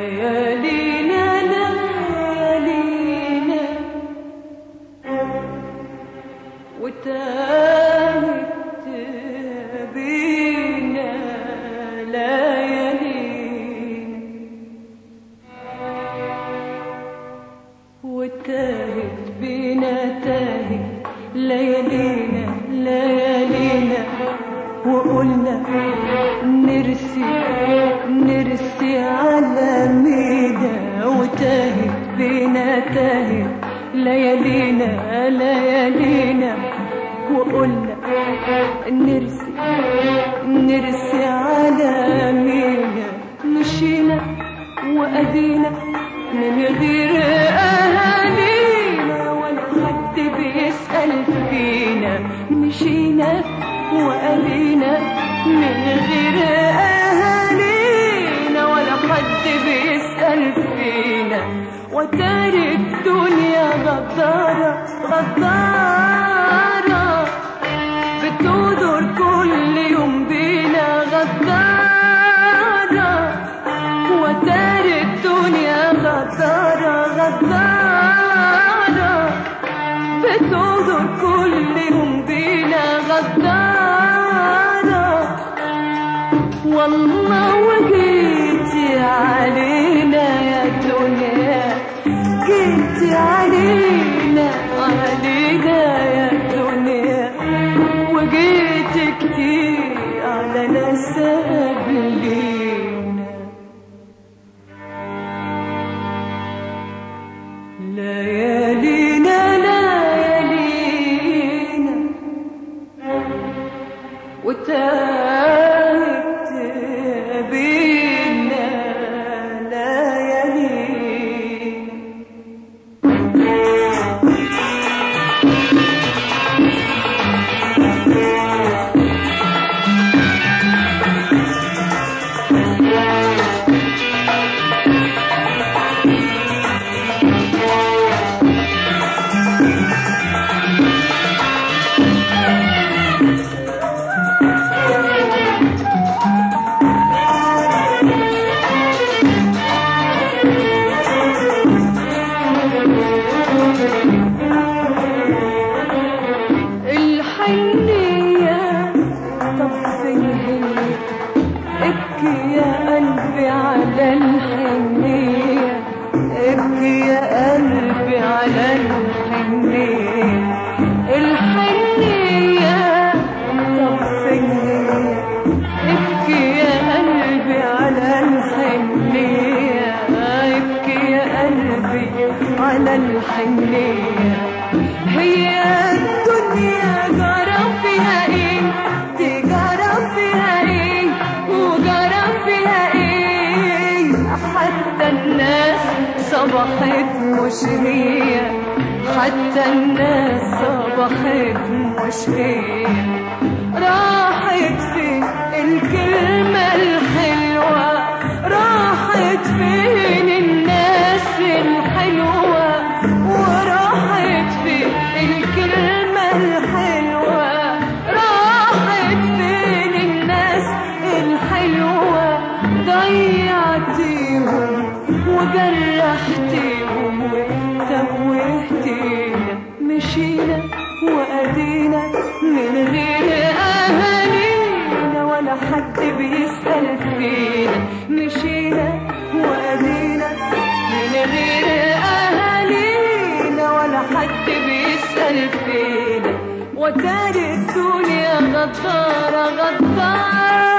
ليالينا ليالينا وتاهت بينا ليالينا وتاهت بينا تاهت ليالينا ليالينا وقلنا نرسي على مينا وتاهت بينا تاهت ليالينا ليالينا وقلنا نرسي على مينا مشينا وأدينا من غير أهالينا ولا حد بيسأل فينا مشينا وأدينا من غير أهالينا ولا حد بيسأل فينا وتاري الدنيا غدارة غدارة بتدور كل يوم بينا غدارة وتاري الدنيا غدارة غدارة بتدور كل يوم بينا غدارة والله وجيتي علينا يا دنيا جيتي علينا علينا يا دنيا وجيتي كتير على ناس قبلينا ليالينا ليالينا وتاهت بينا ليالينا الحنية هي الدنيا جرى فيها ايه تجرى فيها ايه وجرى فيها ايه حتى الناس صبحت مش هي حتى الناس صبحت مش هي راحت فين الكلمة الحلوة راحت فين الناس الحلوة وراحت فين الكلمة الحلوة راحت فين الناس الحلوة ضيعتيهم وجرحتيهم وتوهتينا مشينا وأدينا من غير أهالينا ولا حد بيسأل فينا مشينا وأدينا من غير أهالينا ولا حد بيسأل فينا وتاري الدنيا غدارة غدارة